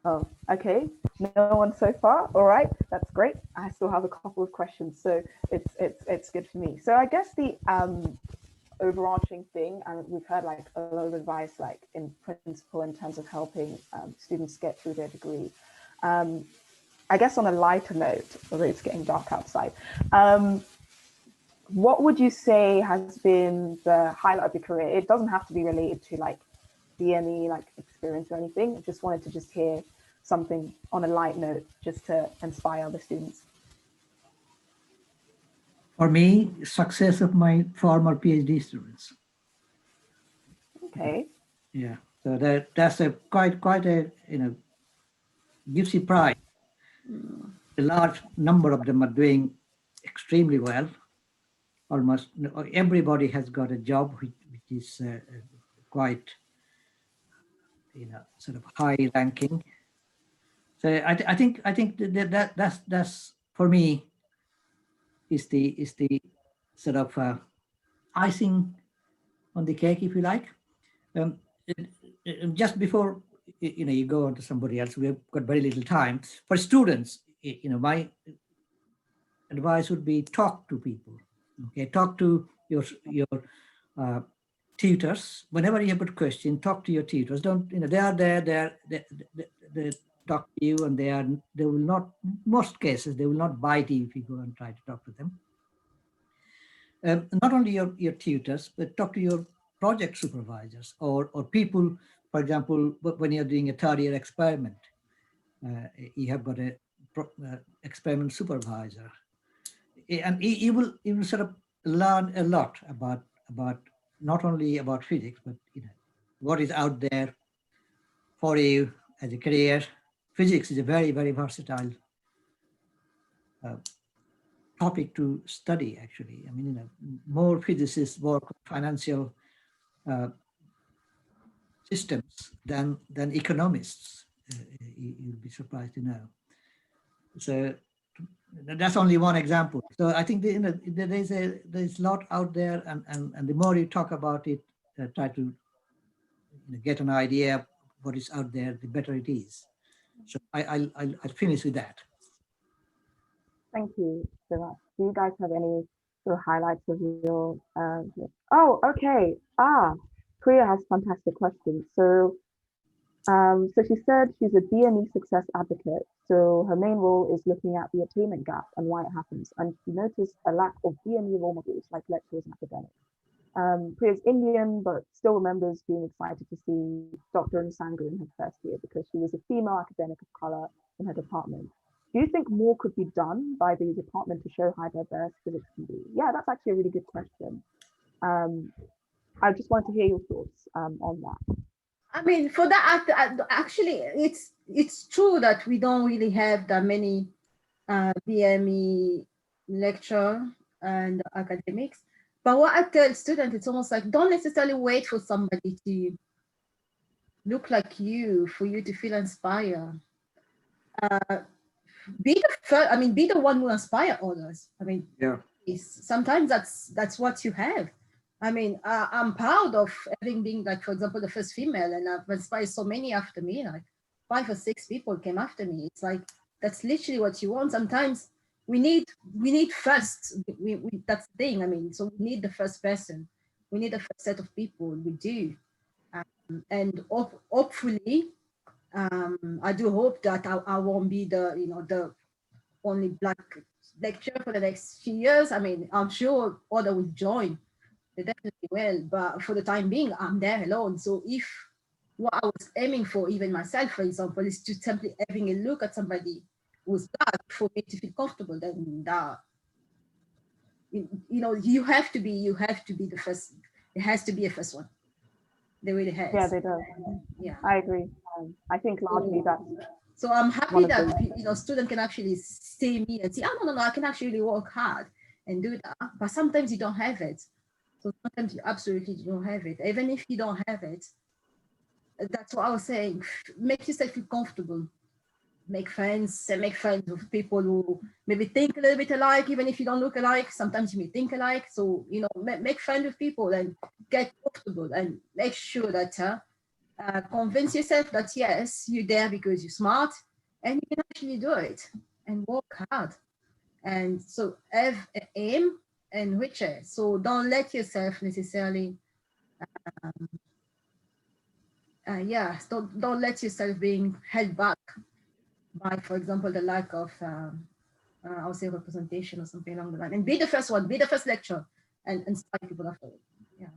Oh, okay. No one so far. All right, that's great. I still have a couple of questions, so it's good for me. So I guess the overarching thing, and we've heard like a lot of advice, like in principle, in terms of helping students get through their degree. I guess on a lighter note, although it's getting dark outside, what would you say has been the highlight of your career? It doesn't have to be related to like BME like experience or anything. I just wanted to just hear something on a light note just to inspire other students. For me, success of my former PhD students. Okay. Yeah, so that's a quite a, you know, gives you pride. A large number of them are doing extremely well. Almost everybody has got a job which is quite, you know, sort of high ranking. So I think that's for me is the sort of icing on the cake, if you like. Just before you go on to somebody else, we have got very little time. For students, my advice would be talk to people. Okay, talk to your tutors. Whenever you have a question, talk to your tutors. Don't, they are there, they talk to you, and they will not, most cases, they will not bite you if you go and try to talk to them. Not only your tutors, but talk to your project supervisors or people, for example, when you're doing a third year experiment, you have got a experiment supervisor, and you will sort of learn a lot about not only about physics, but what is out there for you as a career. Physics is a very, very versatile topic to study, actually. I mean, more physicists work on financial systems than economists. You'll be surprised to know. So that's only one example. So I think there's a lot out there, and the more you talk about it, try to get an idea of what is out there, the better it is. So I'll finish with that. Thank you so much. Do you guys have any sort of highlights of your? Oh, okay. Priya has fantastic questions. So she said she's a BME success advocate. So her main role is looking at the attainment gap and why it happens. And she noticed a lack of BME role models like lecturers and academics. Priya's Indian, but still remembers being excited to see Dr. Nsangu in her first year because she was a female academic of color in her department. Do you think more could be done by the department to show how diverse physics can be? Yeah, that's actually a really good question. I just wanted to hear your thoughts on that. I mean, for that, actually, it's true that we don't really have that many BME lecture and academics. But what I tell students, it's almost like, don't necessarily wait for somebody to look like you for you to feel inspired. Be the first, I mean, be the one who inspire others. I mean, yeah. Sometimes that's what you have. I mean, I'm proud of having been, like, for example, the first female, and I've inspired so many after me, like 5 or 6 people came after me. It's like, that's literally what you want. Sometimes we need first, that's the thing. I mean, so we need the first person. We need the first set of people, we do. And hopefully, I do hope that I won't be the only Black lecturer for the next few years. I mean, I'm sure others will join. They definitely will, but for the time being, I'm there alone. So if what I was aiming for, even myself, for example, is to simply having a look at somebody who's Black for me to feel comfortable, then that, you have to be the first. It has to be a first one. They really has. Yeah, they do. Yeah, I agree. I think largely that's. So I'm happy that students can actually see me and say, oh no, I can actually work hard and do that. But sometimes you don't have it. So sometimes you absolutely don't have it. Even if you don't have it, that's what I was saying. Make yourself feel comfortable. Make friends with people who maybe think a little bit alike, even if you don't look alike. Sometimes you may think alike. So, make friends with people and get comfortable and make sure that convince yourself that, yes, you're there because you're smart and you can actually do it and work hard. And so have an aim and reach it. So don't let yourself necessarily, don't let yourself being held back by, for example, the lack of, I would say, representation or something along the line. And be the first one, be the first lecturer, and inspire people afterwards. Yeah.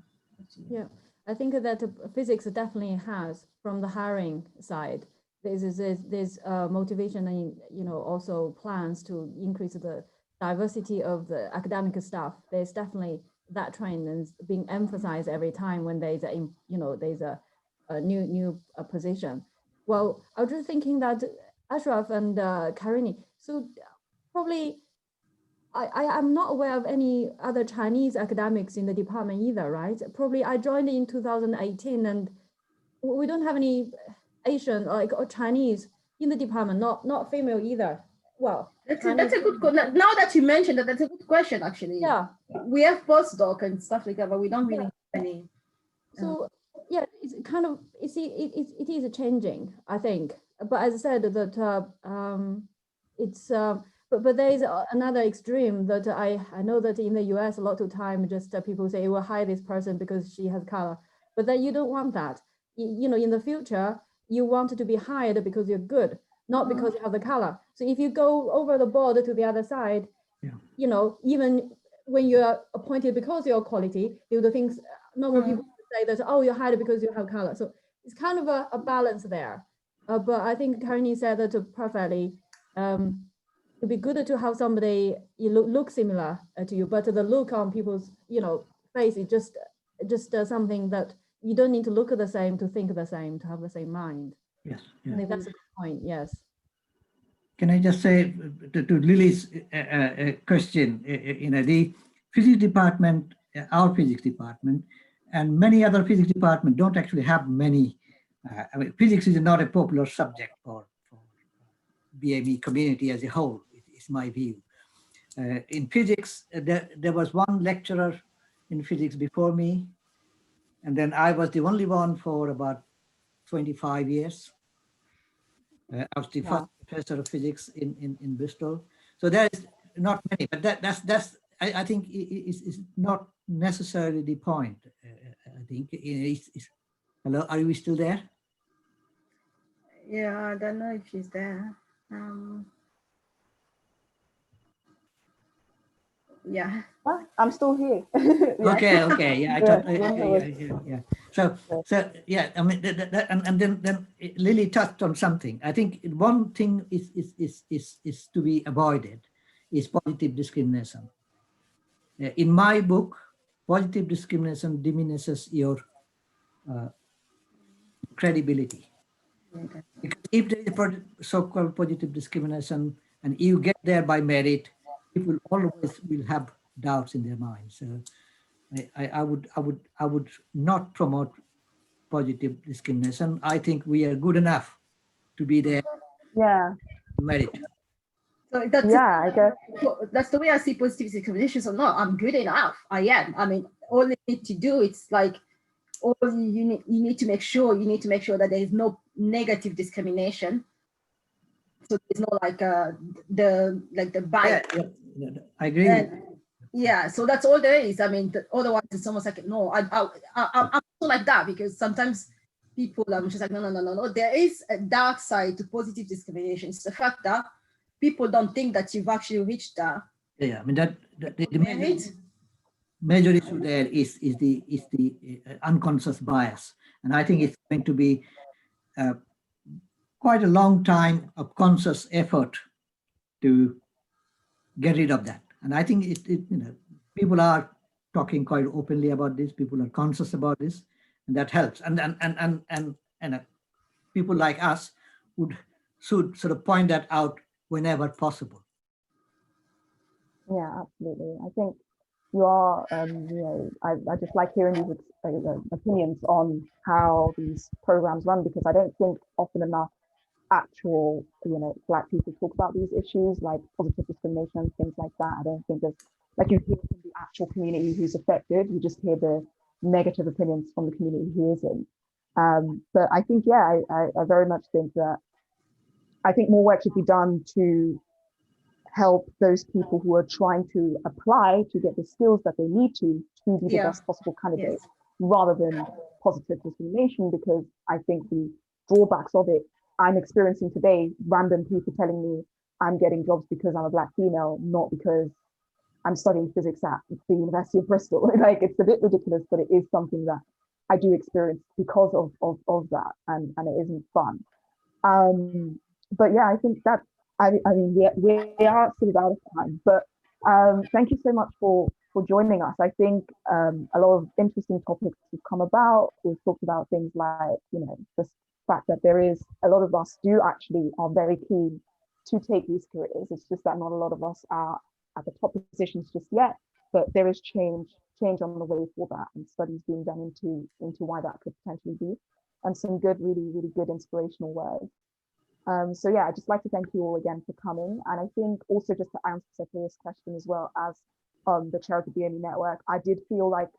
Absolutely. Yeah, I think that physics definitely has, from the hiring side, there's motivation and also plans to increase the diversity of the academic staff. There's definitely that trend and being emphasized every time when there's a new position. Well, I was just thinking that Ashraf and Karini, so probably I'm not aware of any other Chinese academics in the department either, right? Probably I joined in 2018 and we don't have any Asian or Chinese in the department, not female either. Well, that's a good question. Now that you mentioned that, that's a good question, actually. Yeah. We have postdoc and stuff like that, but we don't really have any. So yeah, it's kind of, it is changing, I think. But as I said, that but there is another extreme that I know that in the US, a lot of time, just people say, we'll hire this person because she has color. But then you don't want that. In the future, you want to be hired because you're good, not because you have the color. So if you go over the board to the other side, even when you're appointed because of your quality, the things normal people say that, oh, you're hired because you have color. So it's kind of a balance there. But I think Karini said that perfectly. It'd be good to have somebody look similar to you, but the look on people's face is just something that you don't need to look the same to think the same, to have the same mind. Yes, I think that's a good point. Yes. Can I just say to Lily's question, the physics department, our physics department, and many other physics departments don't actually have many I mean, physics is not a popular subject for BME community as a whole, is my view. In physics, there was one lecturer in physics before me, and then I was the only one for about 25 years. I was the first professor of physics in Bristol. So there is not many, but that's I think is not necessarily the point. I think hello, are we still there? Yeah, I don't know if she's there. Yeah. I'm still here. Okay, yeah, I thought, yeah. So yeah, I mean, and then Lily touched on something. I think one thing is to be avoided is positive discrimination. In my book, positive discrimination diminishes your credibility. Because if there is a so-called positive discrimination and you get there by merit, people always will have doubts in their minds. So I would not promote positive discrimination. I think we are good enough to be there. Yeah. Merit. So that's I guess that's the way I see positive discrimination. So no, I'm good enough. I am. I mean, all you need to do, it's like all you need to make sure that there is no negative discrimination. So there's no like the bite. Yeah, I agree. Yeah, so that's all there is. I mean, otherwise it's almost like no. I'm also like that, because sometimes people are just like no. There is a dark side to positive discrimination. It's the fact that people don't think that you've actually reached that. Yeah, I mean the major issue there is the unconscious bias, and I think it's going to be quite a long time of conscious effort to get rid of that. And I think people are talking quite openly about this. People are conscious about this, and that helps. And people like us should sort of point that out whenever possible. Yeah, absolutely. I think you are, I just like hearing these opinions on how these programs run, because I don't think often enough actual, Black people talk about these issues like positive discrimination, things like that. I don't think there's, like, you hear from the actual community who's affected, you just hear the negative opinions from the community who isn't. But I think, I very much think that I think more work should be done to help those people who are trying to apply to get the skills that they need to be the best possible candidate, rather than positive discrimination, because I think the drawbacks of it, I'm experiencing today, random people telling me I'm getting jobs because I'm a Black female, not because I'm studying physics at the University of Bristol. Like, it's a bit ridiculous, but it is something that I do experience because of that, and it isn't fun. But yeah, I think that I mean, we are sort of out of time, but thank you so much for joining us. I think a lot of interesting topics have come about. We've talked about things like, the fact that there is a lot of us are very keen to take these careers. It's just that not a lot of us are at the top positions just yet, but there is change on the way for that, and studies being done into why that could potentially be, and some good, really, really good inspirational words. So yeah, I'd just like to thank you all again for coming. And I think also, just to answer this question as well, as the chair of the BME network, I did feel like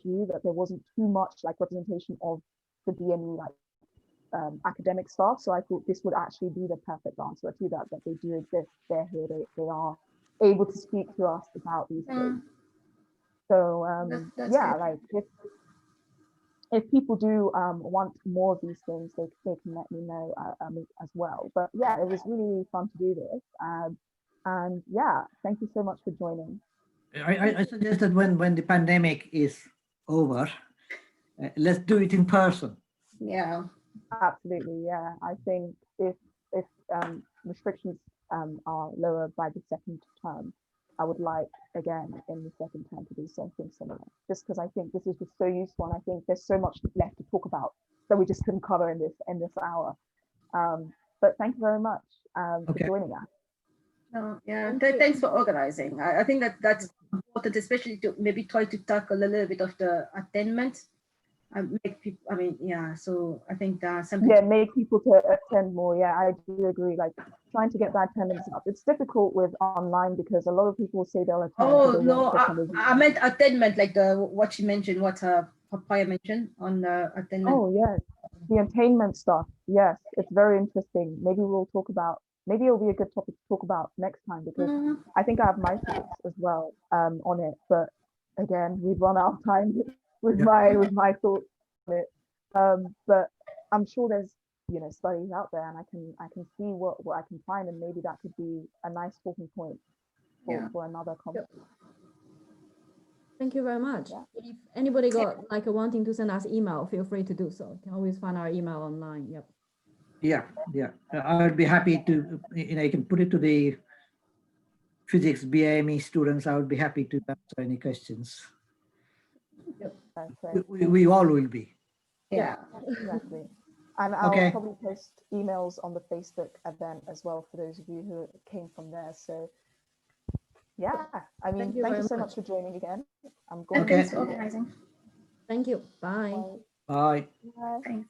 you, that there wasn't too much like representation of the BME academic staff. So I thought this would actually be the perfect answer to that they do exist. They're here, they are able to speak to us about these things. So that's like if people do want more of these things, they can let me know as well. But yeah, it was really, really fun to do this. And yeah, thank you so much for joining. I suggest that when the pandemic is over, let's do it in person. Yeah, absolutely. Yeah, I think if restrictions are lower by the second term, I would like, again, in the second term, to do something similar, just because I think this is just so useful, and I think there's so much left to talk about that we just couldn't cover in this hour. But thank you very much for joining us. Thanks for organizing. I think that's important, especially to maybe try to tackle a little bit of the attainment make people, I mean, yeah, so I think some Yeah, people, make people to attend more. Yeah, I do agree. Like trying to get that attendance up. It's difficult with online because a lot of people say they'll attend, but oh, they no, won't click on the Zoom. I meant attainment, like what she mentioned, what Papaya mentioned on attainment. Oh, yes. The attainment stuff. Yes, it's very interesting. Maybe we'll talk about, maybe it'll be a good topic to talk about next time because Mhm. I think I have my thoughts as well on it. But again, we've run out of time with Yeah. my thoughts on it. But I'm sure there's, you know, studies out there and I can see what I can find and maybe that could be a nice talking point Yeah. for another conference. Thank you very much. Yeah. If anybody got like wanting to send us email, feel free to do so. You can always find our email online. Yep. Yeah. I would be happy to, you can put it to the physics BME students. I would be happy to answer any questions. That's right. We all will be. Yeah. Exactly. And I'll Okay. probably post emails on the Facebook event as well for those of you who came from there. So yeah, I mean, Thank you thank very you so much. much for joining again. I'm And going Okay. thanks for organizing. Thank you. Bye. to Bye. bye. Thanks.